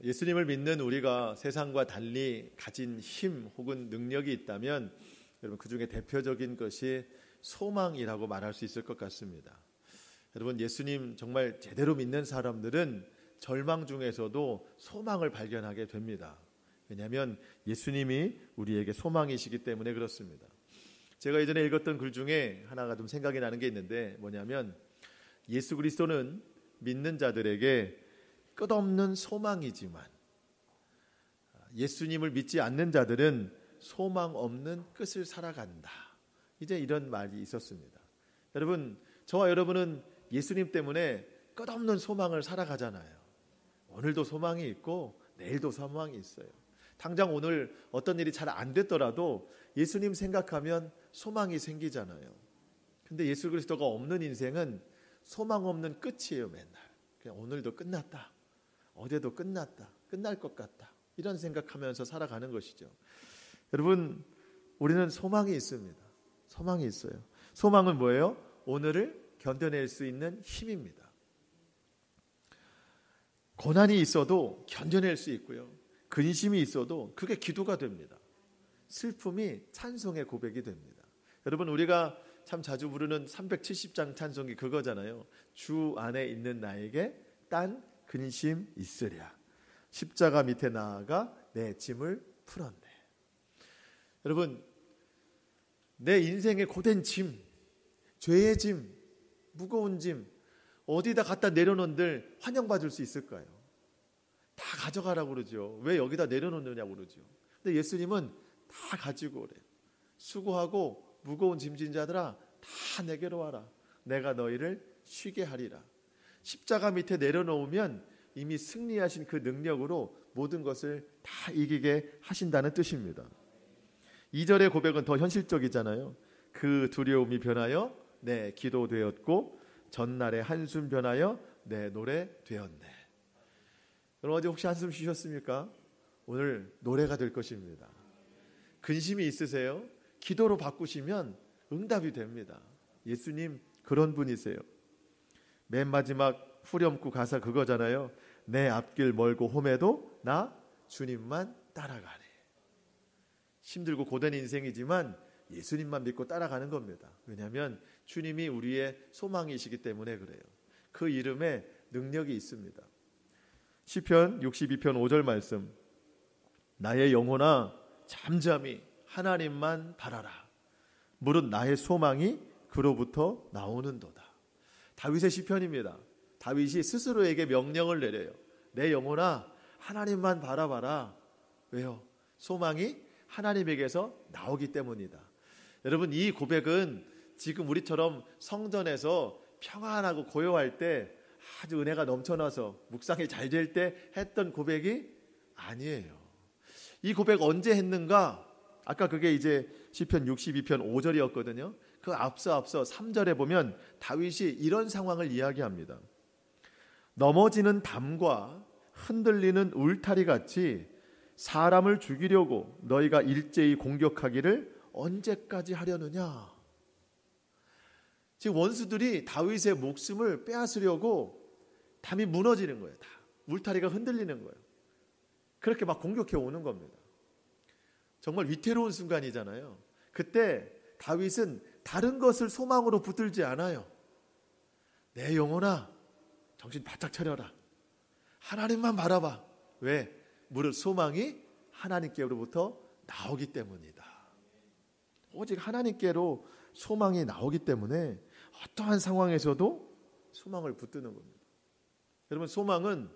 예수님을 믿는 우리가 세상과 달리 가진 힘 혹은 능력이 있다면 여러분 그 중에 대표적인 것이 소망이라고 말할 수 있을 것 같습니다. 여러분 예수님 정말 제대로 믿는 사람들은 절망 중에서도 소망을 발견하게 됩니다. 왜냐하면 예수님이 우리에게 소망이시기 때문에 그렇습니다. 제가 예전에 읽었던 글 중에 하나가 좀 생각이 나는 게 있는데 뭐냐면 예수 그리스도는 믿는 자들에게 끝없는 소망이지만 예수님을 믿지 않는 자들은 소망 없는 끝을 살아간다. 이제 이런 말이 있었습니다. 여러분, 저와 여러분은 예수님 때문에 끝없는 소망을 살아가잖아요. 오늘도 소망이 있고 내일도 소망이 있어요. 당장 오늘 어떤 일이 잘 안 됐더라도 예수님 생각하면 소망이 생기잖아요. 근데 예수 그리스도가 없는 인생은 소망 없는 끝이에요. 맨날 그냥 오늘도 끝났다, 어제도 끝났다, 끝날 것 같다, 이런 생각하면서 살아가는 것이죠. 여러분, 우리는 소망이 있습니다. 소망이 있어요. 소망은 뭐예요? 오늘을 견뎌낼 수 있는 힘입니다. 고난이 있어도 견뎌낼 수 있고요, 근심이 있어도 그게 기도가 됩니다. 슬픔이 찬송의 고백이 됩니다. 여러분, 우리가 참 자주 부르는 370장 찬송이 그거잖아요. 주 안에 있는 나에게 딴 근심 있으랴, 십자가 밑에 나아가 내 짐을 풀었네. 여러분, 내 인생의 고된 짐, 죄의 짐, 무거운 짐 어디다 갖다 내려놓은들 환영받을 수 있을까요? 다 가져가라고 그러죠. 왜 여기다 내려놓느냐고 그러죠. 근데 예수님은 다 가지고 오래요. 수고하고 무거운 짐진 자들아 다 내게로 와라. 내가 너희를 쉬게 하리라. 십자가 밑에 내려놓으면 이미 승리하신 그 능력으로 모든 것을 다 이기게 하신다는 뜻입니다. 2절의 고백은 더 현실적이잖아요. 그 두려움이 변하여 내 기도 되었고 전날의 한숨 변하여 내 노래 되었네. 여러분, 어제 혹시 한숨 쉬셨습니까? 오늘 노래가 될 것입니다. 근심이 있으세요? 기도로 바꾸시면 응답이 됩니다. 예수님 그런 분이세요. 맨 마지막 후렴구 가사 그거잖아요. 내 앞길 멀고 험해도 나 주님만 따라가네. 힘들고 고된 인생이지만 예수님만 믿고 따라가는 겁니다. 왜냐하면 주님이 우리의 소망이시기 때문에 그래요. 그 이름에 능력이 있습니다. 시편 62편 5절 말씀, 나의 영혼아 잠잠히 하나님만 바라라. 무릇 나의 소망이 그로부터 나오는도다. 다윗의 시편입니다. 다윗이 스스로에게 명령을 내려요. 내 영혼아 하나님만 바라봐라. 왜요? 소망이 하나님에게서 나오기 때문이다. 여러분, 이 고백은 지금 우리처럼 성전에서 평안하고 고요할 때 아주 은혜가 넘쳐나서 묵상이 잘 될 때 했던 고백이 아니에요. 이 고백 언제 했는가? 아까 그게 이제 시편 62편 5절이었거든요. 그 앞서 3절에 보면 다윗이 이런 상황을 이야기합니다. 넘어지는 담과 흔들리는 울타리 같이 사람을 죽이려고 너희가 일제히 공격하기를 언제까지 하려느냐. 지금 원수들이 다윗의 목숨을 빼앗으려고 담이 무너지는 거예요. 다 울타리가 흔들리는 거예요. 그렇게 막 공격해 오는 겁니다. 정말 위태로운 순간이잖아요. 그때 다윗은 다른 것을 소망으로 붙들지 않아요. 내 영혼아 정신 바짝 차려라. 하나님만 바라봐. 왜? 무릇 소망이 하나님께로부터 나오기 때문이다. 오직 하나님께로 소망이 나오기 때문에 어떠한 상황에서도 소망을 붙드는 겁니다. 여러분, 소망은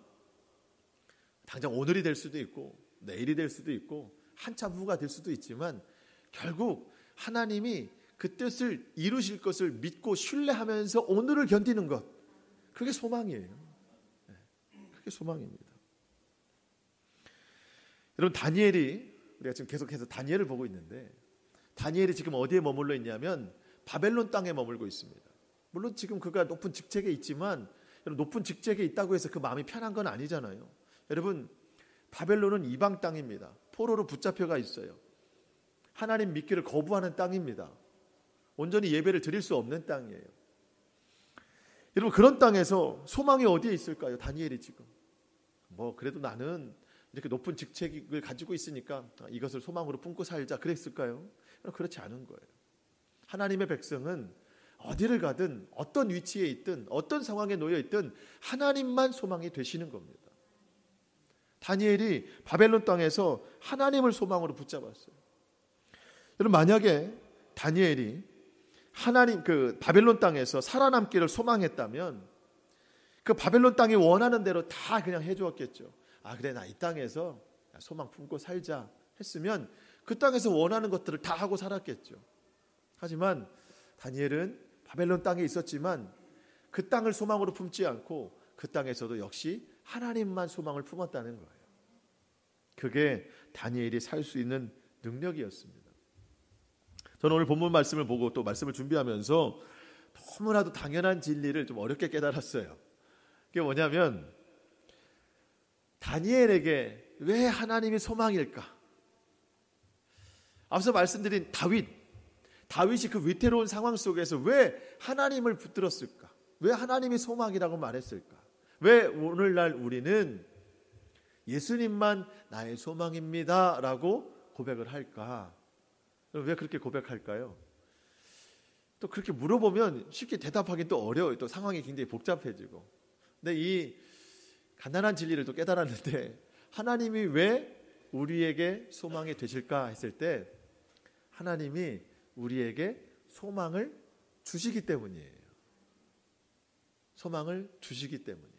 당장 오늘이 될 수도 있고 내일이 될 수도 있고 한참 후가 될 수도 있지만 결국 하나님이 그 뜻을 이루실 것을 믿고 신뢰하면서 오늘을 견디는 것, 그게 소망이에요. 그게 소망입니다. 여러분, 다니엘이, 우리가 지금 계속해서 다니엘을 보고 있는데 다니엘이 지금 어디에 머물러 있냐면 바벨론 땅에 머물고 있습니다. 물론 지금 그가 높은 직책에 있지만 높은 직책에 있다고 해서 그 마음이 편한 건 아니잖아요. 여러분, 바벨론은 이방 땅입니다. 포로로 붙잡혀가 있어요. 하나님 믿기를 거부하는 땅입니다. 온전히 예배를 드릴 수 없는 땅이에요. 여러분, 그런 땅에서 소망이 어디에 있을까요? 다니엘이 지금 뭐 그래도 나는 이렇게 높은 직책을 가지고 있으니까 이것을 소망으로 품고 살자 그랬을까요? 그렇지 않은 거예요. 하나님의 백성은 어디를 가든 어떤 위치에 있든 어떤 상황에 놓여 있든 하나님만 소망이 되시는 겁니다. 다니엘이 바벨론 땅에서 하나님을 소망으로 붙잡았어요. 여러분, 만약에 다니엘이 하나님 그 바벨론 땅에서 살아남기를 소망했다면 그 바벨론 땅이 원하는 대로 다 그냥 해주었겠죠. 그래, 나 이 땅에서 소망 품고 살자 했으면 그 땅에서 원하는 것들을 다 하고 살았겠죠. 하지만 다니엘은 바벨론 땅에 있었지만 그 땅을 소망으로 품지 않고 그 땅에서도 역시 하나님만 소망을 품었다는 거예요. 그게 다니엘이 살 수 있는 능력이었습니다. 저는 오늘 본문 말씀을 보고 또 말씀을 준비하면서 너무나도 당연한 진리를 좀 어렵게 깨달았어요. 그게 뭐냐면 다니엘에게 왜 하나님이 소망일까? 앞서 말씀드린 다윗이 그 위태로운 상황 속에서 왜 하나님을 붙들었을까? 왜 하나님이 소망이라고 말했을까? 왜 오늘날 우리는 예수님만 나의 소망입니다 라고 고백을 할까? 왜 그렇게 고백할까요? 또 그렇게 물어보면 쉽게 대답하기 또 어려워요. 또 상황이 굉장히 복잡해지고. 근데 이 간단한 진리를 또 깨달았는데 하나님이 왜 우리에게 소망이 되실까 했을 때 하나님이 우리에게 소망을 주시기 때문이에요. 소망을 주시기 때문이에요.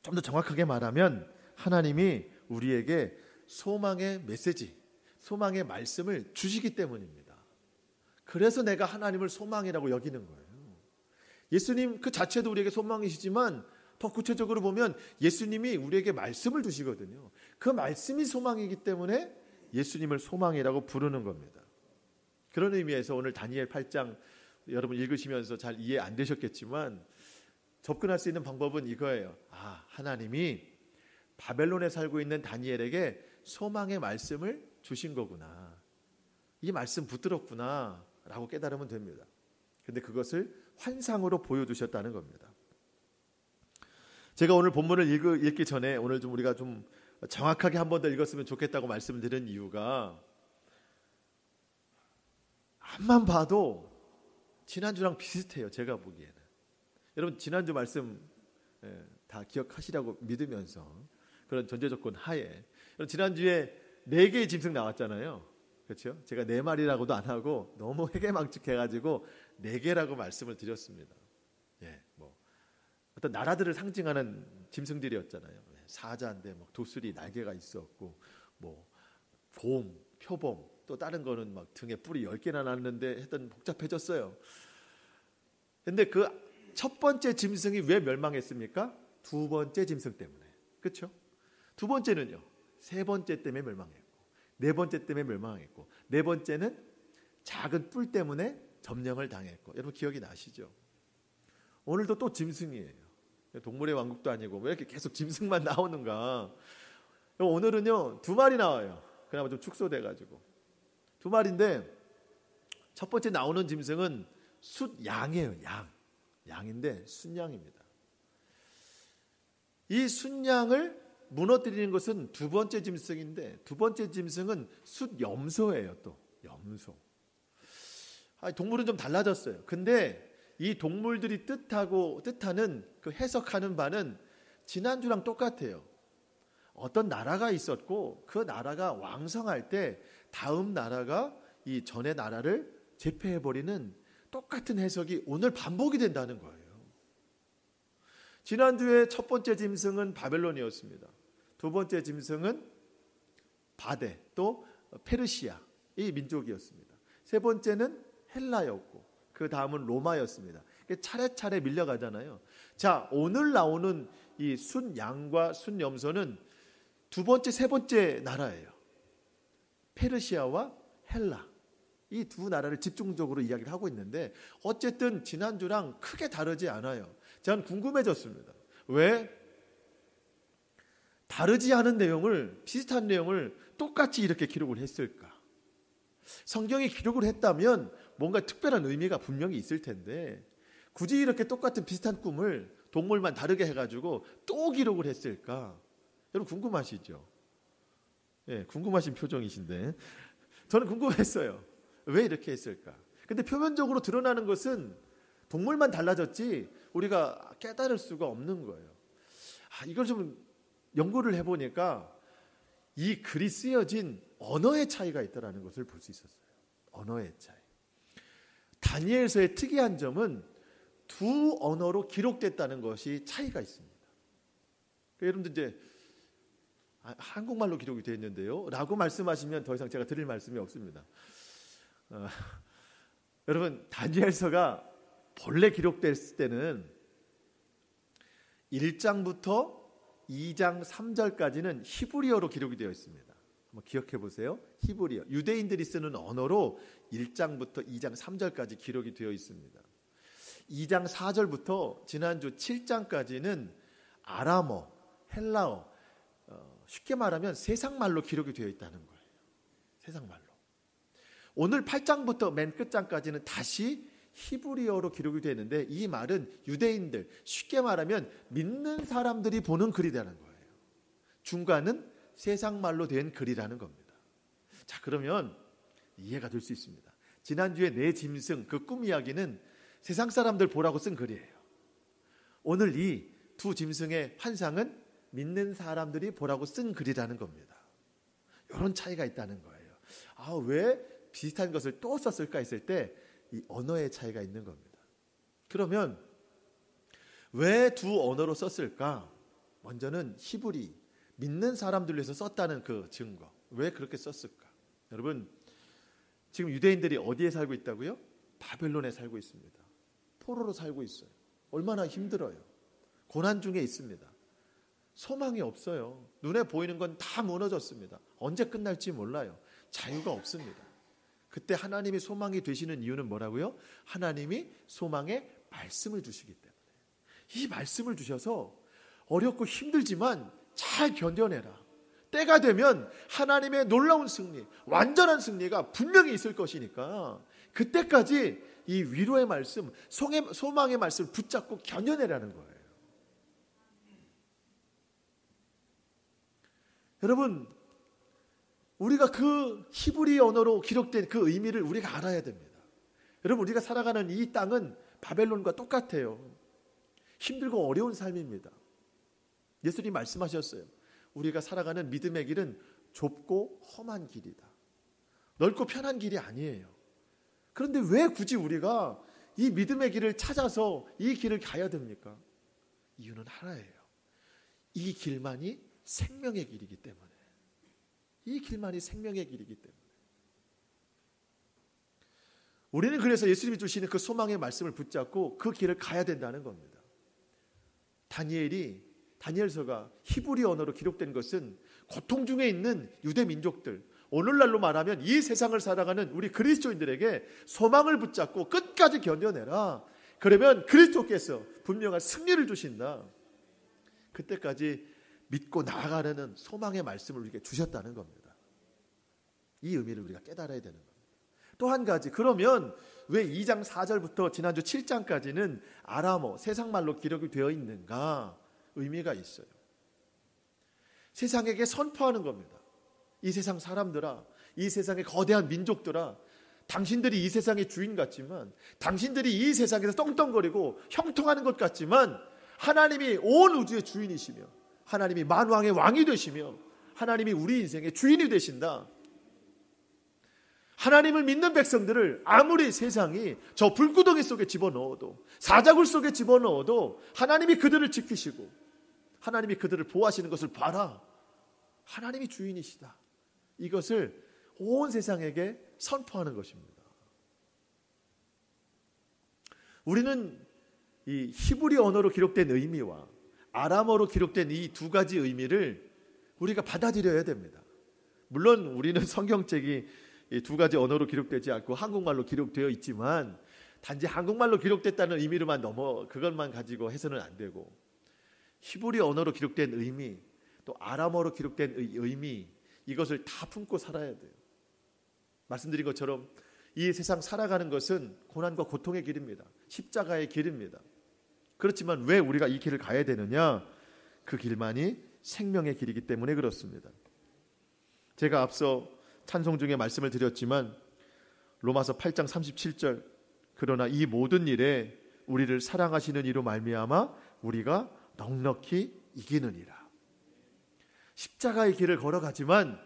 좀 더 정확하게 말하면 하나님이 우리에게 소망의 메시지, 소망의 말씀을 주시기 때문입니다. 그래서 내가 하나님을 소망이라고 여기는 거예요. 예수님 그 자체도 우리에게 소망이시지만 더 구체적으로 보면 예수님이 우리에게 말씀을 주시거든요. 그 말씀이 소망이기 때문에 예수님을 소망이라고 부르는 겁니다. 그런 의미에서 오늘 다니엘 8장 여러분 읽으시면서 잘 이해 안 되셨겠지만 접근할 수 있는 방법은 이거예요. 하나님이 바벨론에 살고 있는 다니엘에게 소망의 말씀을 주신 거구나. 이 말씀 붙들었구나 라고 깨달으면 됩니다. 근데 그것을 환상으로 보여주셨다는 겁니다. 제가 오늘 본문을 읽기 전에 오늘 좀 우리가 좀 정확하게 한 번 더 읽었으면 좋겠다고 말씀을 드린 이유가 앞만 봐도 지난주랑 비슷해요. 제가 보기에는. 여러분 지난주 말씀 다 기억하시라고 믿으면서 그런 전제 조건 하에 지난주에 4개의 짐승 나왔잖아요. 그렇죠? 제가 4마리라고도 안 하고 너무 회개망측해가지고 4개라고 말씀을 드렸습니다. 어떤 나라들을 상징하는 짐승들이었잖아요. 사자인데 도술이 날개가 있었고 곰, 표범 또 다른 거는 등에 뿔이 10개나 났는데 했던 복잡해졌어요. 근데 그 첫 번째 짐승이 왜 멸망했습니까? 두 번째 짐승 때문에. 그렇죠? 두 번째는요. 세 번째 때문에 멸망했고 네 번째 때문에 멸망했고 네 번째는 작은 뿔 때문에 점령을 당했고 여러분 기억이 나시죠? 오늘도 또 짐승이에요. 동물의 왕국도 아니고 왜 이렇게 계속 짐승만 나오는가? 오늘은요 2마리 나와요. 그나마 좀 축소돼가지고 2마리인데 첫 번째 나오는 짐승은 숫양이에요. 양인데 순양입니다. 이 순양을 무너뜨리는 것은 두 번째 짐승인데 두 번째 짐승은 숫염소예요. 또 염소. 동물은 좀 달라졌어요. 근데 이 동물들이 뜻하는 그 해석하는 바는 지난주랑 똑같아요. 어떤 나라가 있었고 그 나라가 왕성할 때 다음 나라가 이 전의 나라를 제패해버리는 똑같은 해석이 오늘 반복이 된다는 거예요. 지난주에 첫 번째 짐승은 바벨론이었습니다. 두 번째 짐승은 바데 또 페르시아 이 민족이었습니다. 세 번째는 헬라였고 그 다음은 로마였습니다. 차례차례 밀려가잖아요. 자, 오늘 나오는 이 순양과 순염소는 두 번째, 세 번째 나라예요. 페르시아와 헬라. 이 두 나라를 집중적으로 이야기를 하고 있는데 어쨌든 지난주랑 크게 다르지 않아요. 저는 궁금해졌습니다. 왜? 다르지 않은 내용을, 비슷한 내용을 똑같이 이렇게 기록을 했을까? 성경이 기록을 했다면 뭔가 특별한 의미가 분명히 있을 텐데 굳이 이렇게 똑같은 비슷한 꿈을 동물만 다르게 해가지고 또 기록을 했을까? 여러분 궁금하시죠? 예, 궁금하신 표정이신데 저는 궁금했어요. 왜 이렇게 했을까? 근데 표면적으로 드러나는 것은 동물만 달라졌지 우리가 깨달을 수가 없는 거예요. 이걸 좀 연구를 해보니까 이 글이 쓰여진 언어의 차이가 있다는 것을 볼 수 있었어요. 언어의 차이. 다니엘서의 특이한 점은 두 언어로 기록됐다는 것이 차이가 있습니다. 그러니까 여러분들 이제 한국말로 기록이 되어 있는데요 라고 말씀하시면 더 이상 제가 드릴 말씀이 없습니다. 여러분 다니엘서가 본래 기록됐을 때는 1장부터 2장 3절까지는 히브리어로 기록이 되어 있습니다. 한번 기억해 보세요. 히브리어. 유대인들이 쓰는 언어로 1장부터 2장 3절까지 기록이 되어 있습니다. 2장 4절부터 지난주 7장까지는 아람어, 헬라어, 쉽게 말하면 세상말로 기록이 되어 있다는 거예요. 세상말로. 오늘 8장부터 맨 끝장까지는 다시 히브리어로 기록이 되어 있는데 이 말은 유대인들, 쉽게 말하면 믿는 사람들이 보는 글이라는 거예요. 중간은 세상말로 된 글이라는 겁니다. 자, 그러면 이해가 될 수 있습니다. 지난주에 내 짐승, 그 꿈 이야기는 세상 사람들 보라고 쓴 글이에요. 오늘 이 두 짐승의 환상은 믿는 사람들이 보라고 쓴 글이라는 겁니다. 이런 차이가 있다는 거예요. 왜 비슷한 것을 또 썼을까 했을 때 이 언어의 차이가 있는 겁니다. 그러면 왜 두 언어로 썼을까? 먼저는 히브리, 믿는 사람들을 위해서 썼다는 그 증거. 왜 그렇게 썼을까? 여러분, 지금 유대인들이 어디에 살고 있다고요? 바벨론에 살고 있습니다. 포로로 살고 있어요. 얼마나 힘들어요. 고난 중에 있습니다. 소망이 없어요. 눈에 보이는 건 다 무너졌습니다. 언제 끝날지 몰라요. 자유가 없습니다. 그때 하나님이 소망이 되시는 이유는 뭐라고요? 하나님이 소망의 말씀을 주시기 때문에. 이 말씀을 주셔서 어렵고 힘들지만 잘 견뎌내라. 때가 되면 하나님의 놀라운 승리, 완전한 승리가 분명히 있을 것이니까 그때까지 이 위로의 말씀, 소망의 말씀을 붙잡고 견뎌내라는 거예요. 여러분, 우리가 그 히브리 언어로 기록된 그 의미를 우리가 알아야 됩니다. 여러분, 우리가 살아가는 이 땅은 바벨론과 똑같아요. 힘들고 어려운 삶입니다. 예수님이 말씀하셨어요. 우리가 살아가는 믿음의 길은 좁고 험한 길이다. 넓고 편한 길이 아니에요. 그런데 왜 굳이 우리가 이 믿음의 길을 찾아서 이 길을 가야 됩니까? 이유는 하나예요. 이 길만이 생명의 길이기 때문에. 이 길만이 생명의 길이기 때문에. 우리는 그래서 예수님이 주시는 그 소망의 말씀을 붙잡고 그 길을 가야 된다는 겁니다. 다니엘서가 히브리 언어로 기록된 것은 고통 중에 있는 유대 민족들, 오늘날로 말하면 이 세상을 살아가는 우리 그리스도인들에게 소망을 붙잡고 끝까지 견뎌내라. 그러면 그리스도께서 분명한 승리를 주신다. 그때까지 믿고 나아가려는 소망의 말씀을 우리에게 주셨다는 겁니다. 이 의미를 우리가 깨달아야 되는 겁니다. 또 한 가지, 그러면 왜 2장 4절부터 지난주 7장까지는 아람어, 세상말로 기록이 되어 있는가? 의미가 있어요. 세상에게 선포하는 겁니다. 이 세상 사람들아, 이 세상의 거대한 민족들아, 당신들이 이 세상의 주인 같지만, 당신들이 이 세상에서 떵떵거리고 형통하는 것 같지만 하나님이 온 우주의 주인이시며 하나님이 만왕의 왕이 되시며 하나님이 우리 인생의 주인이 되신다. 하나님을 믿는 백성들을 아무리 세상이 저 불구덩이 속에 집어넣어도, 사자굴 속에 집어넣어도 하나님이 그들을 지키시고 하나님이 그들을 보호하시는 것을 봐라. 하나님이 주인이시다. 이것을 온 세상에게 선포하는 것입니다. 우리는 이 히브리 언어로 기록된 의미와 아람어로 기록된 이 두 가지 의미를 우리가 받아들여야 됩니다. 물론 우리는 성경책이 이 두 가지 언어로 기록되지 않고 한국말로 기록되어 있지만 단지 한국말로 기록됐다는 의미로만 그것만 가지고 해서는 안 되고, 히브리 언어로 기록된 의미, 또 아람어로 기록된 의미, 이것을 다 품고 살아야 돼요. 말씀드린 것처럼 이 세상 살아가는 것은 고난과 고통의 길입니다. 십자가의 길입니다. 그렇지만 왜 우리가 이 길을 가야 되느냐? 그 길만이 생명의 길이기 때문에 그렇습니다. 제가 앞서 찬송 중에 말씀을 드렸지만 로마서 8장 37절, 그러나 이 모든 일에 우리를 사랑하시는 이로 말미암아 우리가 넉넉히 이기느니라. 십자가의 길을 걸어가지만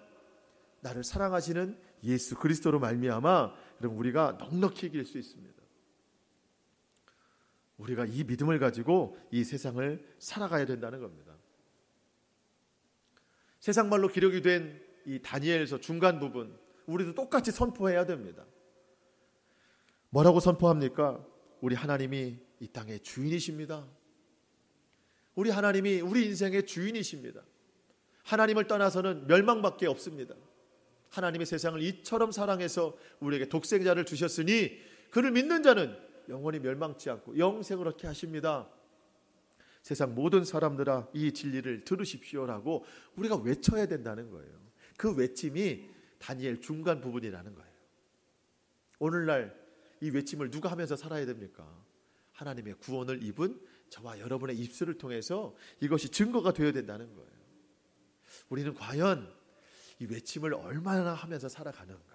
나를 사랑하시는 예수 그리스도로 말미암아 그럼 우리가 넉넉히 이길 수 있습니다. 우리가 이 믿음을 가지고 이 세상을 살아가야 된다는 겁니다. 세상 말로 기록이 된 이 다니엘서 중간 부분, 우리도 똑같이 선포해야 됩니다. 뭐라고 선포합니까? 우리 하나님이 이 땅의 주인이십니다. 우리 하나님이 우리 인생의 주인이십니다. 하나님을 떠나서는 멸망밖에 없습니다. 하나님의 세상을 이처럼 사랑해서 우리에게 독생자를 주셨으니 그를 믿는 자는 영원히 멸망치 않고 영생을 얻게 하십니다. 세상 모든 사람들아 이 진리를 들으십시오라고 우리가 외쳐야 된다는 거예요. 그 외침이 다니엘 중간 부분이라는 거예요. 오늘날 이 외침을 누가 하면서 살아야 됩니까? 하나님의 구원을 입은 저와 여러분의 입술을 통해서 이것이 증거가 되어야 된다는 거예요. 우리는 과연 이 외침을 얼마나 하면서 살아가는가?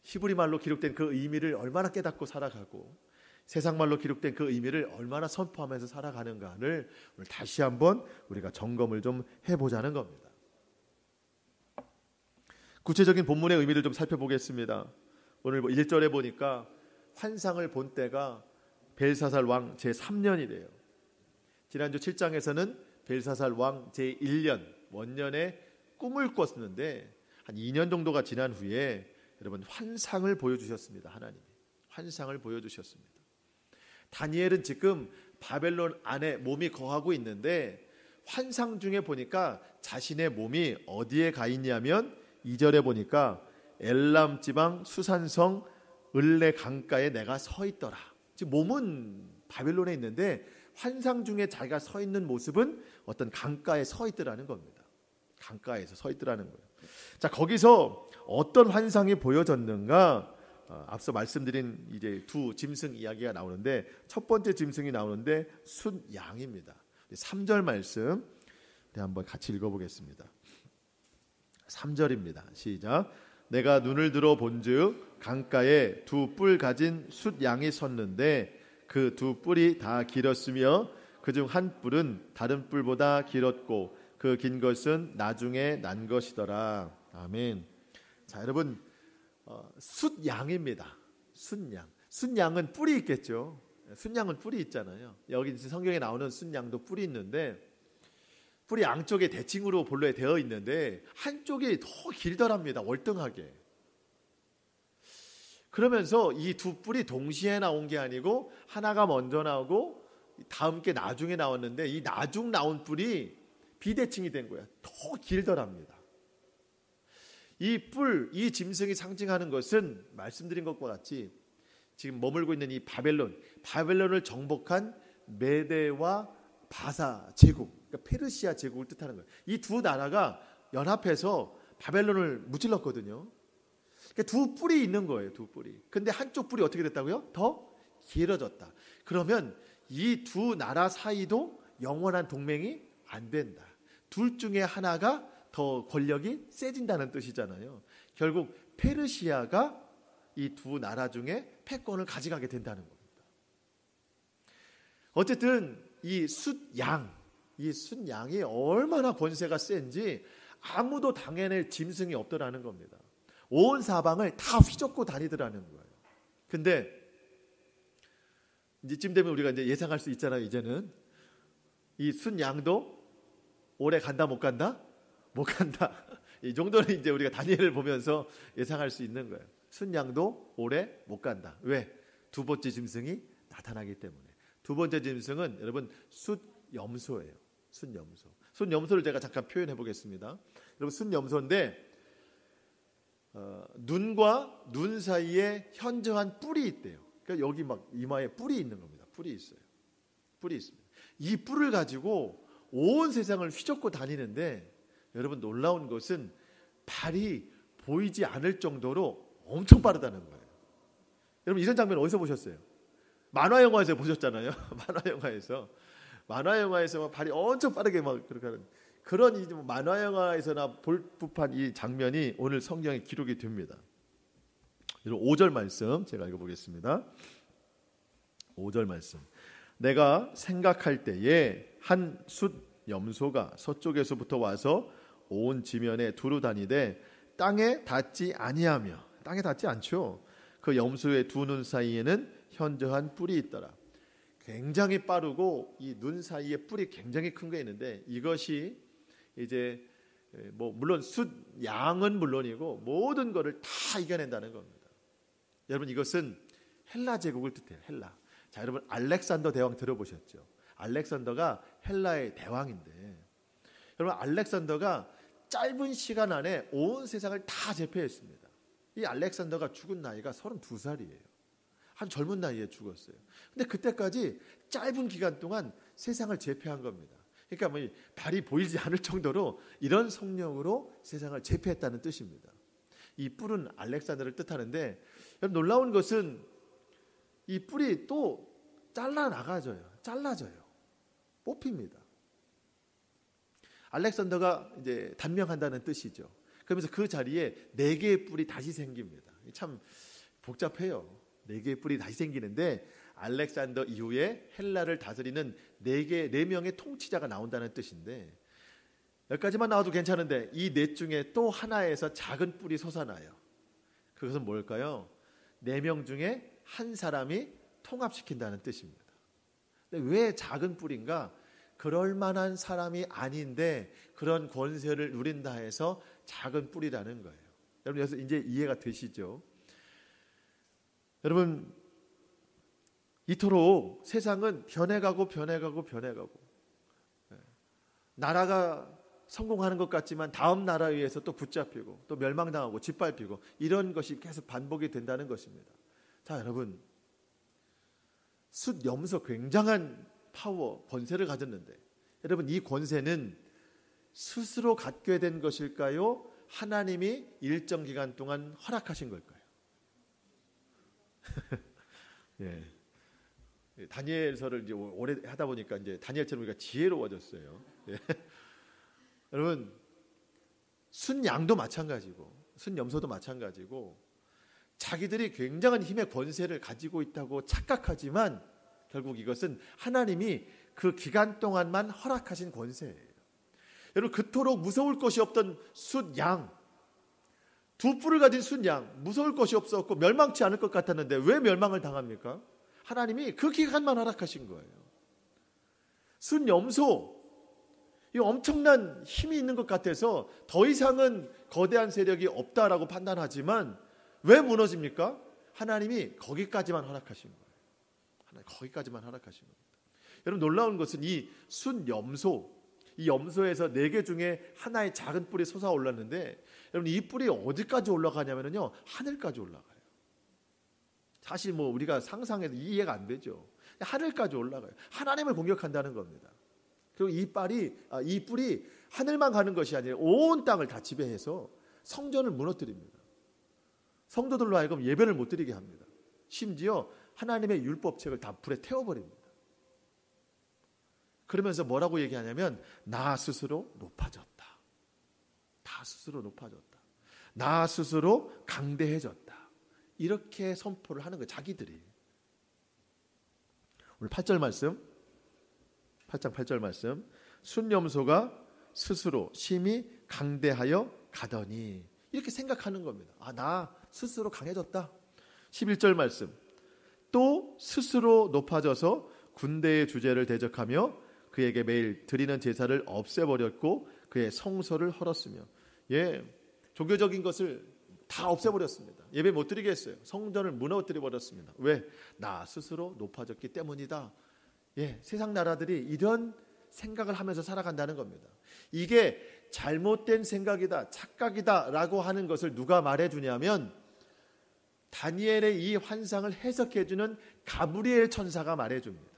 히브리 말로 기록된 그 의미를 얼마나 깨닫고 살아가고 세상 말로 기록된 그 의미를 얼마나 선포하면서 살아가는가를 오늘 다시 한번 우리가 점검을 좀 해보자는 겁니다. 구체적인 본문의 의미를 좀 살펴보겠습니다. 오늘 1절에 보니까 환상을 본 때가 벨사살 왕 제3년이래요. 지난주 7장에서는 벨사살 왕 제1년 원년에 꿈을 꿨는데 한 2년 정도가 지난 후에 여러분 환상을 보여주셨습니다. 하나님이 환상을 보여주셨습니다. 다니엘은 지금 바벨론 안에 몸이 거하고 있는데 환상 중에 보니까 자신의 몸이 어디에 가 있냐면 2절에 보니까 엘람 지방 수산성 을레 강가에 내가 서 있더라. 지금 몸은 바벨론에 있는데 환상 중에 자기가 서 있는 모습은 어떤 강가에 서 있더라는 겁니다. 강가에서 서 있더라는 거예요. 자, 거기서 어떤 환상이 보여졌는가? 앞서 말씀드린 이제 두 짐승 이야기가 나오는데 첫 번째 짐승이 나오는데 숫양입니다. 3절 말씀 한번 같이 읽어보겠습니다. 3절입니다. 시작. 내가 눈을 들어 본즉 강가에 두 뿔 가진 숫양이 섰는데 그 두 뿔이 다 길었으며 그중 한 뿔은 다른 뿔보다 길었고 그 긴 것은 나중에 난 것이더라. 아멘. 자, 여러분 숫양입니다. 숫양. 숫양은 뿔이 있겠죠. 숫양은 뿔이 있잖아요. 여기 성경에 나오는 숫양도 뿔이 있는데 뿔이 양쪽에 대칭으로 본래 되어 있는데 한쪽이 더 길더랍니다. 월등하게. 그러면서 이 두 뿔이 동시에 나온 게 아니고 하나가 먼저 나오고 다음 게 나중에 나왔는데 이 나중 나온 뿔이 비대칭이 된 거야. 더 길더랍니다. 이 뿔, 이 짐승이 상징하는 것은 말씀드린 것과 같이 지금 머물고 있는 이 바벨론을 정복한 메대와 바사 제국, 그러니까 페르시아 제국을 뜻하는 거예요. 이 두 나라가 연합해서 바벨론을 무찔렀거든요. 그러니까 두 뿔이 있는 거예요. 두 뿔이. 근데 한쪽 뿔이 어떻게 됐다고요? 더 길어졌다. 그러면 이 두 나라 사이도 영원한 동맹이 안 된다. 둘 중에 하나가 더 권력이 세진다는 뜻이잖아요. 결국 페르시아가 이 두 나라 중에 패권을 가져가게 된다는 겁니다. 어쨌든 이 숫양이 얼마나 권세가 센지 아무도 당해낼 짐승이 없더라는 겁니다. 온 사방을 다 휘젓고 다니더라는 거예요. 근데 이제쯤 되면 우리가 이제 예상할 수 있잖아요. 이제는 이 숫양도 오래 간다 못 간다? 못 간다. 이 정도는 이제 우리가 다니엘을 보면서 예상할 수 있는 거예요. 숫양도 오래 못 간다. 왜? 두 번째 짐승이 나타나기 때문에. 두 번째 짐승은 여러분 숫염소예요. 숫염소. 숫염소를 제가 잠깐 표현해 보겠습니다. 여러분 숫염소인데 눈과 눈 사이에 현저한 뿔이 있대요. 그러니까 여기 막 이마에 뿔이 있는 겁니다. 뿔이 있어요. 뿔이 있습니다. 이 뿔을 가지고 온 세상을 휘젓고 다니는데 여러분 놀라운 것은 발이 보이지 않을 정도로 엄청 빠르다는 거예요. 여러분 이런 장면 어디서 보셨어요? 만화 영화에서 보셨잖아요. 만화 영화에서 막 발이 엄청 빠르게 막 그렇게 하는 그런 이 만화 영화에서나 볼 법한 이 장면이 오늘 성경에 기록이 됩니다. 5절 말씀 제가 읽어보겠습니다. 5절 말씀. 내가 생각할 때에 한 숫 염소가 서쪽에서부터 와서 온 지면에 두루 다니되 땅에 닿지 아니하며, 땅에 닿지 않죠. 그 염소의 두 눈 사이에는 현저한 뿔이 있더라. 굉장히 빠르고 이 눈 사이에 뿔이 굉장히 큰 게 있는데, 이것이 이제 뭐 물론 숫 양은 물론이고 모든 것을 다 이겨낸다는 겁니다. 여러분, 이것은 헬라 제국을 뜻해요. 헬라. 자, 여러분 알렉산더 대왕 들어보셨죠? 알렉산더가 헬라의 대왕인데, 여러분 알렉산더가 짧은 시간 안에 온 세상을 다 제패했습니다. 이 알렉산더가 죽은 나이가 32살이에요. 한 젊은 나이에 죽었어요. 근데 그때까지 짧은 기간 동안 세상을 제패한 겁니다. 그러니까 뭐 발이 보이지 않을 정도로 이런 성령으로 세상을 제패했다는 뜻입니다. 이 뿔은 알렉산더를 뜻하는데, 여러분 놀라운 것은 이 뿔이 또 잘라져요. 뽑힙니다. 알렉산더가 이제 단명한다는 뜻이죠. 그러면서 그 자리에 4개의 뿔이 다시 생깁니다. 참 복잡해요. 4개의 뿔이 다시 생기는데, 알렉산더 이후에 헬라를 다스리는 4명의 통치자가 나온다는 뜻인데, 여기까지만 나와도 괜찮은데 이 넷 중에 또 하나에서 작은 뿔이 솟아나요. 그것은 뭘까요? 4명 중에 한 사람이 통합시킨다는 뜻입니다. 근데 왜 작은 뿔인가? 그럴 만한 사람이 아닌데 그런 권세를 누린다 해서 작은 뿔이라는 거예요. 여러분 여기서 이제 이해가 되시죠? 여러분, 이토록 세상은 변해가고 나라가 성공하는 것 같지만 다음 나라에 의해서 또 붙잡히고 또 멸망당하고 짓밟히고 이런 것이 계속 반복이 된다는 것입니다. 자, 여러분, 숫 염소 굉장한 파워, 권세를 가졌는데, 여러분 이 권세는 스스로 갖게 된 것일까요? 하나님이 일정 기간 동안 허락하신 걸까요? 예. 다니엘서를 이제 오래 하다 보니까 이제 다니엘처럼 우리가 지혜로워졌어요. 예. 여러분, 순양도 마찬가지고 순염소도 마찬가지고 자기들이 굉장한 힘의 권세를 가지고 있다고 착각하지만 결국 이것은 하나님이 그 기간 동안만 허락하신 권세예요. 여러분, 그토록 무서울 것이 없던 숫양, 2뿔을 가진 숫양, 무서울 것이 없었고 멸망치 않을 것 같았는데 왜 멸망을 당합니까? 하나님이 그 기간만 허락하신 거예요. 순염소, 이 엄청난 힘이 있는 것 같아서 더 이상은 거대한 세력이 없다라고 판단하지만 왜 무너집니까? 하나님이 거기까지만 허락하신 거예요. 거기까지만 허락하신 겁니다. 여러분, 놀라운 것은 이 순염소, 이 염소에서 4개 중에 하나의 작은 뿔이 솟아올랐는데, 여러분 이 뿔이 어디까지 올라가냐면요, 하늘까지 올라가요. 사실 뭐 우리가 상상해도 이해가 안 되죠. 하늘까지 올라가요. 하나님을 공격한다는 겁니다. 그리고 이 뿔이 하늘만 가는 것이 아니라 온 땅을 다 지배해서 성전을 무너뜨립니다. 성도들로 하여금 예배를 못 드리게 합니다. 심지어 하나님의 율법책을 다 불에 태워버립니다. 그러면서 뭐라고 얘기하냐면 나 스스로 높아졌다. 나 스스로 높아졌다. 나 스스로 강대해졌다. 이렇게 선포를 하는 거예요. 자기들이. 오늘 8절 말씀, 8장 8절 말씀. 순염소가 스스로 심히 강대하여 가더니, 이렇게 생각하는 겁니다. 아, 나 스스로 강해졌다. 11절 말씀. 또 스스로 높아져서 군대의 주제를 대적하며 그에게 매일 드리는 제사를 없애버렸고 그의 성소를 헐었으며, 종교적인 것을 다 없애버렸습니다. 예배 못 드리게 했어요. 성전을 무너뜨려 버렸습니다. 왜? 나 스스로 높아졌기 때문이다. 세상 나라들이 이런 생각을 하면서 살아간다는 겁니다. 이게 잘못된 생각이다, 착각이다 라고 하는 것을 누가 말해주냐면 다니엘의 이 환상을 해석해주는 가브리엘 천사가 말해줍니다.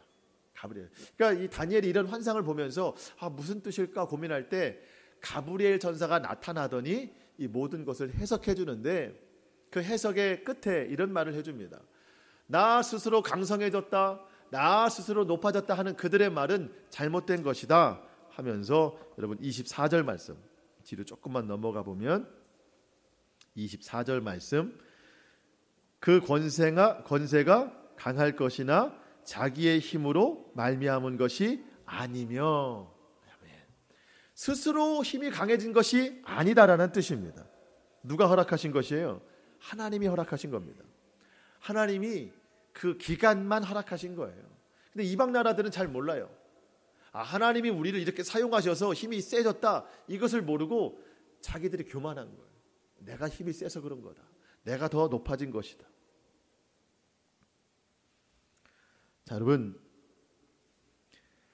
가브리엘. 그러니까 이 다니엘이 이런 환상을 보면서 무슨 뜻일까 고민할 때 가브리엘 천사가 나타나더니 이 모든 것을 해석해 주는데, 그 해석의 끝에 이런 말을 해줍니다. 나 스스로 강성해졌다, 나 스스로 높아졌다 하는 그들의 말은 잘못된 것이다 하면서 여러분 24절 말씀 뒤로 조금만 넘어가 보면 24절 말씀, 그 권세가 강할 것이나 자기의 힘으로 말미암은 것이 아니며, 스스로 힘이 강해진 것이 아니다라는 뜻입니다. 누가 허락하신 것이에요? 하나님이 허락하신 겁니다. 하나님이 그 기간만 허락하신 거예요. 근데 이방 나라들은 잘 몰라요. 하나님이 우리를 이렇게 사용하셔서 힘이 세졌다, 이것을 모르고 자기들이 교만한 거예요. 내가 힘이 세서 그런 거다, 내가 더 높아진 것이다. 자, 여러분,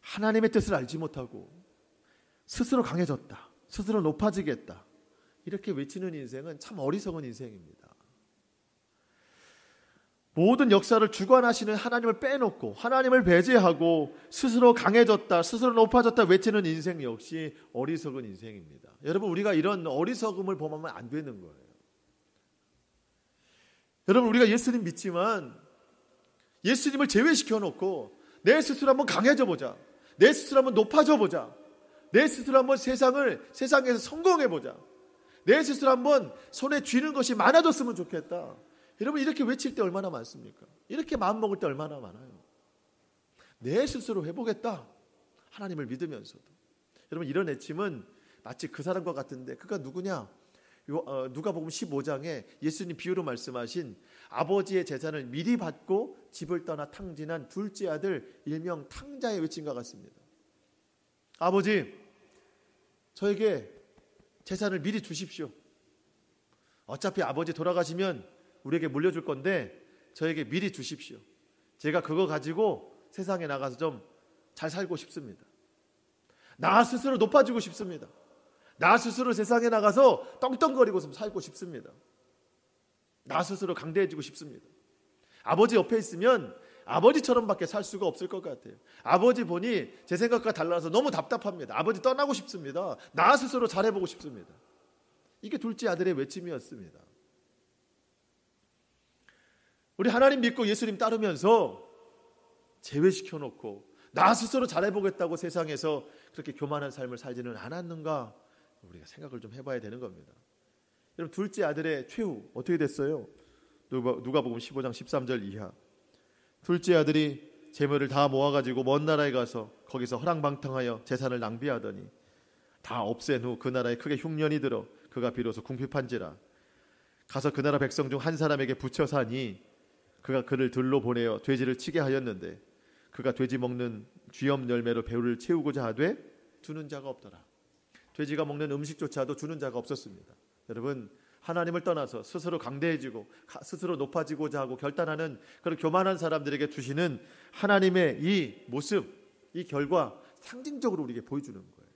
하나님의 뜻을 알지 못하고 스스로 강해졌다, 스스로 높아지겠다, 이렇게 외치는 인생은 참 어리석은 인생입니다. 모든 역사를 주관하시는 하나님을 빼놓고 하나님을 배제하고 스스로 강해졌다, 스스로 높아졌다 외치는 인생 역시 어리석은 인생입니다. 여러분, 우리가 이런 어리석음을 범하면 안 되는 거예요. 여러분, 우리가 예수님 믿지만 예수님을 제외시켜 놓고 내 스스로 한번 강해져 보자, 내 스스로 한번 높아져 보자, 내 스스로 한번 세상에서 성공해 보자, 내 스스로 한번 손에 쥐는 것이 많아졌으면 좋겠다. 여러분, 이렇게 외칠 때 얼마나 많습니까? 이렇게 마음먹을 때 얼마나 많아요. 내 스스로 해보겠다, 하나님을 믿으면서도. 여러분, 이런 애침은 마치 그 사람과 같은데, 그가 누구냐? 누가복음 15장에 예수님 비유로 말씀하신 아버지의 재산을 미리 받고 집을 떠나 탕진한 둘째 아들 일명 탕자의 외침과 같습니다. 아버지, 저에게 재산을 미리 주십시오. 어차피 아버지 돌아가시면 우리에게 물려줄 건데 저에게 미리 주십시오. 제가 그거 가지고 세상에 나가서 좀 잘 살고 싶습니다. 나 스스로 높아지고 싶습니다. 나 스스로 세상에 나가서 떵떵거리고 좀 살고 싶습니다. 나 스스로 강대해지고 싶습니다. 아버지 옆에 있으면 아버지처럼밖에 살 수가 없을 것 같아요. 아버지 보니 제 생각과 달라서 너무 답답합니다. 아버지 떠나고 싶습니다. 나 스스로 잘해보고 싶습니다. 이게 둘째 아들의 외침이었습니다. 우리 하나님 믿고 예수님 따르면서 제외시켜놓고 나 스스로 잘해보겠다고 세상에서 그렇게 교만한 삶을 살지는 않았는가, 우리가 생각을 좀 해봐야 되는 겁니다. 여러분, 둘째 아들의 최후 어떻게 됐어요? 누가복음 15장 13절 이하. 둘째 아들이 재물을 다 모아가지고 먼 나라에 가서 거기서 허랑방탕하여 재산을 낭비하더니 다 없앤 후 그 나라에 크게 흉년이 들어 그가 비로소 궁핍한지라. 가서 그 나라 백성 중 한 사람에게 붙여 사니 그가 그를 들로 보내어 돼지를 치게 하였는데 그가 돼지 먹는 쥐염 열매로 배를 채우고자 하되 주는 자가 없더라. 돼지가 먹는 음식조차도 주는 자가 없었습니다. 여러분, 하나님을 떠나서 스스로 강대해지고 스스로 높아지고자 하고 결단하는 그런 교만한 사람들에게 주시는 하나님의 이 모습, 이 결과 상징적으로 우리에게 보여주는 거예요.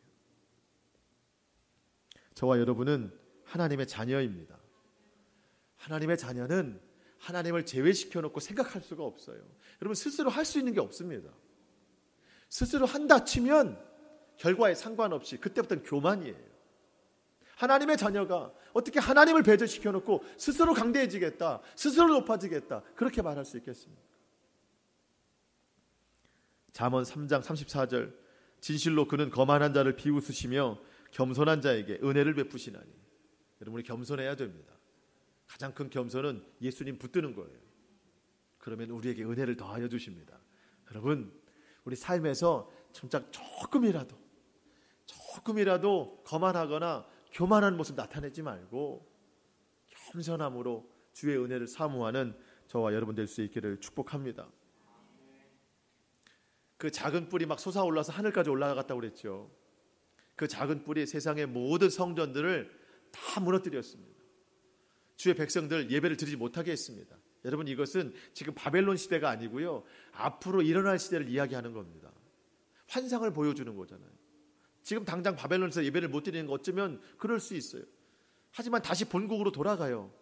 저와 여러분은 하나님의 자녀입니다. 하나님의 자녀는 하나님을 제외시켜 놓고 생각할 수가 없어요. 여러분, 스스로 할 수 있는 게 없습니다. 스스로 한다 치면 결과에 상관없이 그때부터는 교만이에요. 하나님의 자녀가 어떻게 하나님을 배제시켜 놓고 스스로 강대해지겠다, 스스로 높아지겠다, 그렇게 말할 수 있겠습니까? 잠언 3장 34절, 진실로 그는 거만한 자를 비웃으시며 겸손한 자에게 은혜를 베푸시나니. 여러분, 우리 겸손해야 됩니다. 가장 큰 겸손은 예수님 붙드는 거예요. 그러면 우리에게 은혜를 더하여 주십니다. 여러분, 우리 삶에서 조금이라도 거만하거나 교만한 모습 나타내지 말고 겸손함으로 주의 은혜를 사모하는 저와 여러분 될 수 있기를 축복합니다. 그 작은 뿔이 막 솟아올라서 하늘까지 올라갔다고 그랬죠. 그 작은 뿔이 세상의 모든 성전들을 다 무너뜨렸습니다. 주의 백성들 예배를 드리지 못하게 했습니다. 여러분, 이것은 지금 바벨론 시대가 아니고요, 앞으로 일어날 시대를 이야기하는 겁니다. 환상을 보여주는 거잖아요. 지금 당장 바벨론에서 예배를 못 드리는 거 어쩌면 그럴 수 있어요. 하지만 다시 본국으로 돌아가요.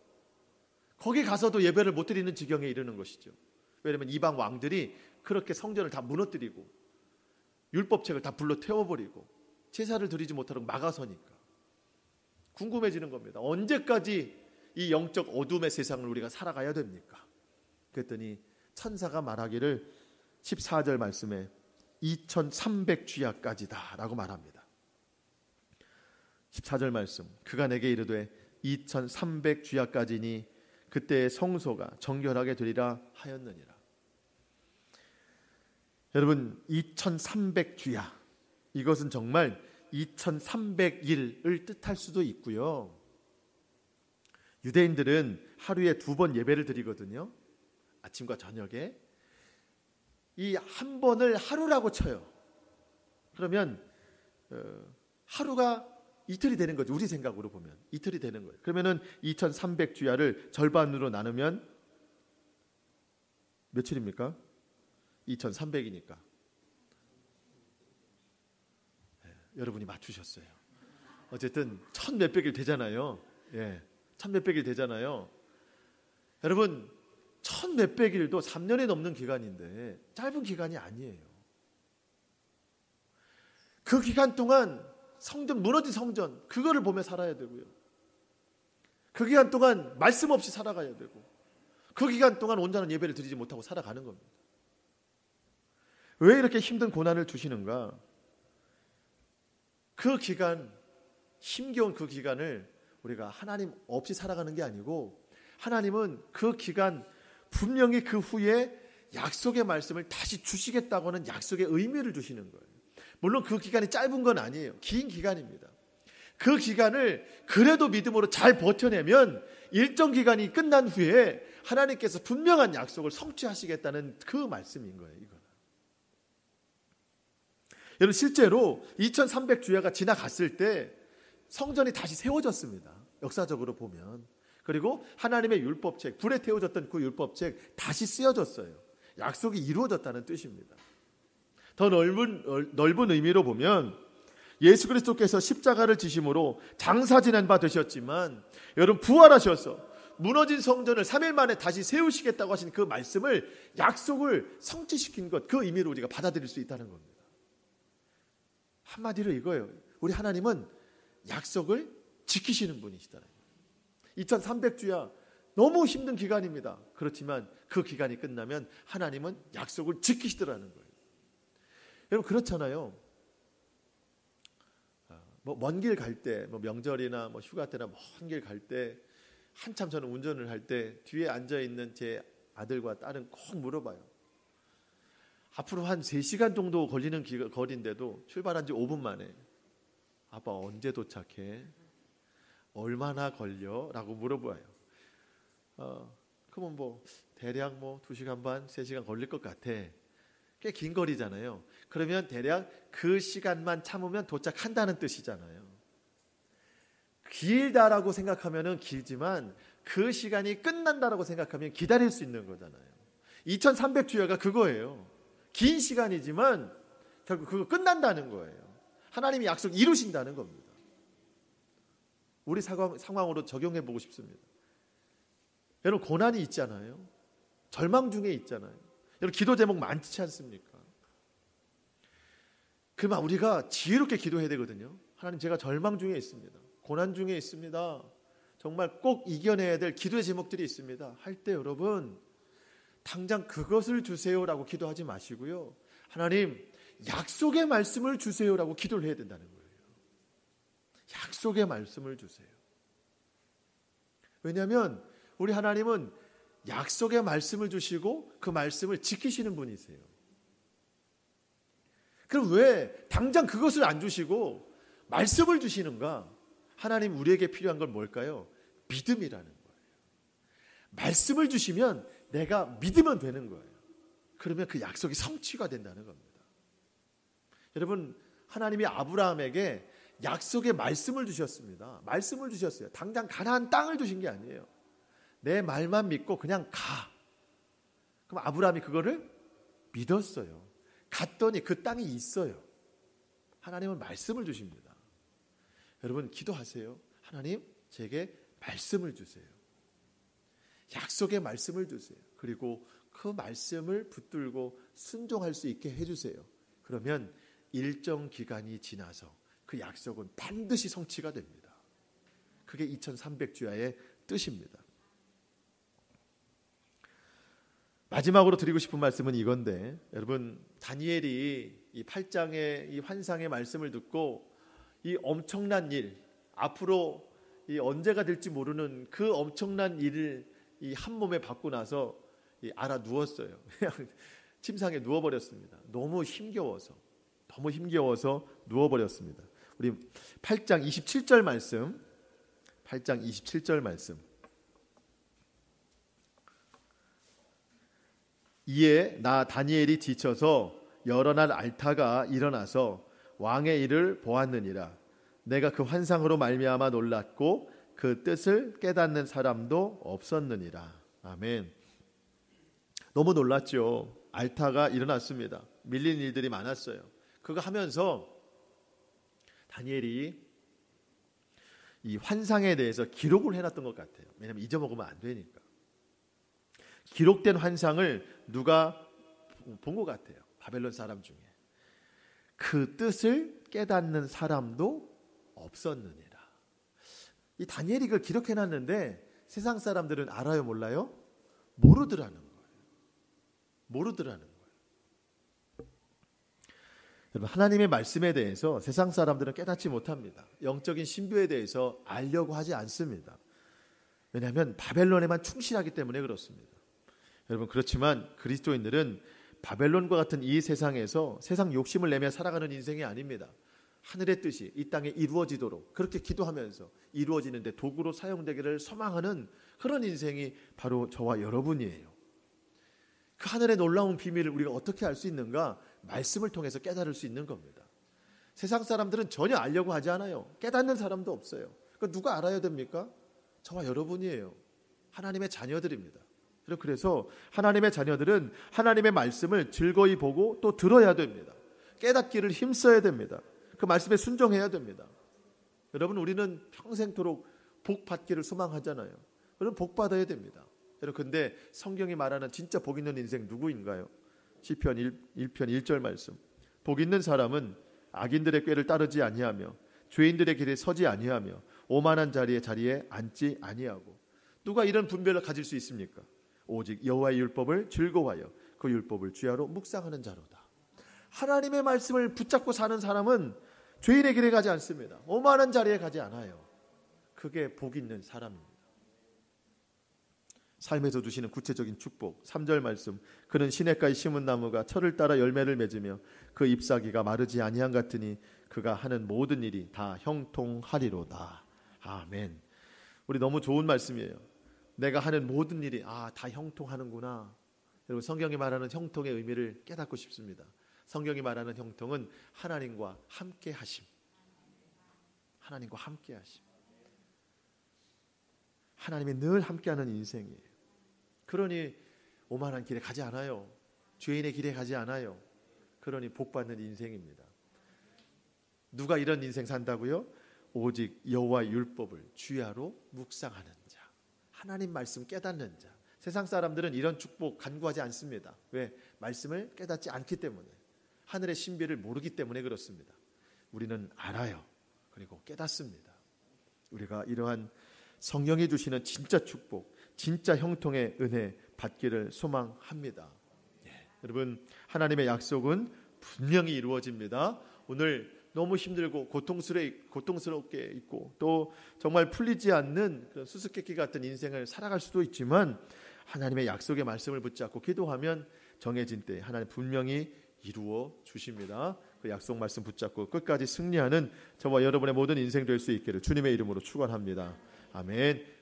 거기 가서도 예배를 못 드리는 지경에 이르는 것이죠. 왜냐하면 이방 왕들이 그렇게 성전을 다 무너뜨리고 율법책을 다 불러 태워버리고 제사를 드리지 못하도록 막아서니까. 궁금해지는 겁니다. 언제까지 이 영적 어둠의 세상을 우리가 살아가야 됩니까? 그랬더니 천사가 말하기를 14절 말씀에 2300주야까지다 라고 말합니다. 14절 말씀, 그가 내게 이르되 2300주야까지니 그때의 성소가 정결하게 되리라 하였느니라. 여러분, 2300주야, 이것은 정말 2300일을 뜻할 수도 있고요. 유대인들은 하루에 2번 예배를 드리거든요. 아침과 저녁에. 이 한 번을 하루라고 쳐요. 그러면 하루가 이틀이 되는 거죠. 우리 생각으로 보면 이틀이 되는 거예요. 그러면은 2300주야를 절반으로 나누면 며칠입니까? 2300이니까. 여러분이 맞추셨어요. 어쨌든 1000몇백일 되잖아요. 예, 1000몇백일 되잖아요. 여러분, 1000몇백일도 3년이 넘는 기간인데 짧은 기간이 아니에요. 그 기간 동안 성전, 무너진 성전, 그거를 보며 살아야 되고요. 그 기간 동안 말씀 없이 살아가야 되고, 그 기간 동안 온전한 예배를 드리지 못하고 살아가는 겁니다. 왜 이렇게 힘든 고난을 주시는가? 그 기간, 힘겨운 그 기간을 우리가 하나님 없이 살아가는 게 아니고, 하나님은 그 기간 분명히 그 후에 약속의 말씀을 다시 주시겠다고 하는 약속의 의미를 주시는 거예요. 물론 그 기간이 짧은 건 아니에요. 긴 기간입니다. 그 기간을 그래도 믿음으로 잘 버텨내면 일정 기간이 끝난 후에 하나님께서 분명한 약속을 성취하시겠다는 그 말씀인 거예요. 이거는. 여러분, 실제로 2300주야가 지나갔을 때 성전이 다시 세워졌습니다. 역사적으로 보면. 그리고 하나님의 율법책, 불에 태워졌던 그 율법책 다시 쓰여졌어요. 약속이 이루어졌다는 뜻입니다. 더 넓은 의미로 보면 예수 그리스도께서 십자가를 지심으로 장사 지난 바 되셨지만, 여러분, 부활하셔서 무너진 성전을 3일 만에 다시 세우시겠다고 하신 그 말씀을, 약속을 성취시킨 것, 그 의미로 우리가 받아들일 수 있다는 겁니다. 한마디로 이거예요. 우리 하나님은 약속을 지키시는 분이시다는 거예요. 2300주야 너무 힘든 기간입니다. 그렇지만 그 기간이 끝나면 하나님은 약속을 지키시더라는 거예요. 여러분, 그렇잖아요. 먼 길 갈 때, 명절이나 휴가 때나 먼 길 갈 때, 한참 저는 운전을 할 때 뒤에 앉아 있는 제 아들과 딸은 꼭 물어봐요. 앞으로 한 3시간 정도 걸리는 거리인데도 출발한 지 5분 만에 아빠 언제 도착해? 얼마나 걸려? 라고 물어봐요. 그러면 대략 2시간 반, 3시간 걸릴 것 같아. 꽤 긴 거리잖아요. 그러면 대략 그 시간만 참으면 도착한다는 뜻이잖아요. 길다라고 생각하면 길지만 그 시간이 끝난다라고 생각하면 기다릴 수 있는 거잖아요. 2300주야가 그거예요. 긴 시간이지만 결국 그거 끝난다는 거예요. 하나님이 약속 이루신다는 겁니다. 우리 상황으로 적용해 보고 싶습니다. 여러분, 고난이 있잖아요. 절망 중에 있잖아요. 여러분, 기도 제목 많지 않습니까? 그러면 우리가 지혜롭게 기도해야 되거든요. 하나님, 제가 절망 중에 있습니다. 고난 중에 있습니다. 정말 꼭 이겨내야 될 기도의 제목들이 있습니다. 할 때 여러분, 당장 그것을 주세요라고 기도하지 마시고요. 하나님, 약속의 말씀을 주세요라고 기도를 해야 된다는 거예요. 약속의 말씀을 주세요. 왜냐하면 우리 하나님은 약속의 말씀을 주시고 그 말씀을 지키시는 분이세요. 그럼 왜 당장 그것을 안 주시고 말씀을 주시는가? 하나님, 우리에게 필요한 건 뭘까요? 믿음이라는 거예요. 말씀을 주시면 내가 믿으면 되는 거예요. 그러면 그 약속이 성취가 된다는 겁니다. 여러분, 하나님이 아브라함에게 약속의 말씀을 주셨습니다. 말씀을 주셨어요. 당장 가나안 땅을 주신 게 아니에요. 내 말만 믿고 그냥 가. 그럼 아브라함이 그거를 믿었어요. 갔더니 그 땅이 있어요. 하나님은 말씀을 주십니다. 여러분, 기도하세요. 하나님, 제게 말씀을 주세요. 약속의 말씀을 주세요. 그리고 그 말씀을 붙들고 순종할 수 있게 해주세요. 그러면 일정 기간이 지나서 그 약속은 반드시 성취가 됩니다. 그게 2300주야의 뜻입니다. 마지막으로 드리고 싶은 말씀은 이건데, 여러분, 다니엘이 이 8장의 이 환상의 말씀을 듣고 이 엄청난 일, 앞으로 이 언제가 될지 모르는 그 엄청난 일을 이 한 몸에 받고 나서 알아 누웠어요. 그냥 침상에 누워버렸습니다. 너무 힘겨워서 누워버렸습니다. 우리 8장 27절 말씀, 8장 27절 말씀. 이에 나 다니엘이 지쳐서 여러 날 앓다가 일어나서 왕의 일을 보았느니라. 내가 그 환상으로 말미암아 놀랐고 그 뜻을 깨닫는 사람도 없었느니라. 아멘. 너무 놀랐죠. 앓다가 일어났습니다. 밀린 일들이 많았어요. 그거 하면서 다니엘이 이 환상에 대해서 기록을 해놨던 것 같아요. 왜냐하면 잊어먹으면 안 되니까. 기록된 환상을 누가 본 것 같아요. 바벨론 사람 중에. 그 뜻을 깨닫는 사람도 없었느니라. 이 다니엘이 그걸 기록해놨는데 세상 사람들은 알아요, 몰라요? 모르더라는 거예요. 여러분, 하나님의 말씀에 대해서 세상 사람들은 깨닫지 못합니다. 영적인 신비에 대해서 알려고 하지 않습니다. 왜냐하면 바벨론에만 충실하기 때문에 그렇습니다. 여러분, 그렇지만 그리스도인들은 바벨론과 같은 이 세상에서 세상 욕심을 내며 살아가는 인생이 아닙니다. 하늘의 뜻이 이 땅에 이루어지도록 그렇게 기도하면서 이루어지는데 도구로 사용되기를 소망하는 그런 인생이 바로 저와 여러분이에요. 그 하늘의 놀라운 비밀을 우리가 어떻게 알 수 있는가? 말씀을 통해서 깨달을 수 있는 겁니다. 세상 사람들은 전혀 알려고 하지 않아요. 깨닫는 사람도 없어요. 그러니까 누가 알아야 됩니까? 저와 여러분이에요. 하나님의 자녀들입니다. 그래서 하나님의 자녀들은 하나님의 말씀을 즐거이 보고 또 들어야 됩니다. 깨닫기를 힘써야 됩니다. 그 말씀에 순종해야 됩니다. 여러분, 우리는 평생토록 복 받기를 소망하잖아요. 여러분, 복 받아야 됩니다. 여러분, 근데 성경이 말하는 진짜 복 있는 인생 누구인가요? 시편 1편 1절 말씀. 복 있는 사람은 악인들의 꾀를 따르지 아니하며 죄인들의 길에 서지 아니하며 오만한 자리에 앉지 아니하고. 누가 이런 분별을 가질 수 있습니까? 오직 여호와의 율법을 즐거워하여 그 율법을 주야로 묵상하는 자로다. 하나님의 말씀을 붙잡고 사는 사람은 죄인의 길에 가지 않습니다. 오만한 자리에 가지 않아요. 그게 복 있는 사람입니다. 삶에서 주시는 구체적인 축복. 3절 말씀. 그는 시냇가에 심은 나무가 철을 따라 열매를 맺으며 그 잎사귀가 마르지 아니한 같으니 그가 하는 모든 일이 다 형통하리로다. 아멘. 우리 너무 좋은 말씀이에요. 내가 하는 모든 일이 다 형통하는구나. 여러분, 성경이 말하는 형통의 의미를 깨닫고 싶습니다. 성경이 말하는 형통은 하나님과 함께 하심. 하나님과 함께 하심. 하나님이 늘 함께하는 인생이에요. 그러니 오만한 길에 가지 않아요. 죄인의 길에 가지 않아요. 그러니 복받는 인생입니다. 누가 이런 인생 산다고요? 오직 여호와의 율법을 주야로 묵상하는 자. 하나님 말씀 깨닫는 자. 세상 사람들은 이런 축복 간구하지 않습니다. 왜? 말씀을 깨닫지 않기 때문에. 하늘의 신비를 모르기 때문에 그렇습니다. 우리는 알아요. 그리고 깨닫습니다. 우리가 이러한 성령이 주시는 진짜 축복, 진짜 형통의 은혜 받기를 소망합니다. 여러분, 하나님의 약속은 분명히 이루어집니다. 오늘 너무 힘들고 고통스럽게 있고 또 정말 풀리지 않는 그런 수수께끼 같은 인생을 살아갈 수도 있지만 하나님의 약속의 말씀을 붙잡고 기도하면 정해진 때에 하나님 분명히 이루어 주십니다. 그 약속 말씀 붙잡고 끝까지 승리하는 저와 여러분의 모든 인생 될 수 있기를 주님의 이름으로 축원합니다. 아멘.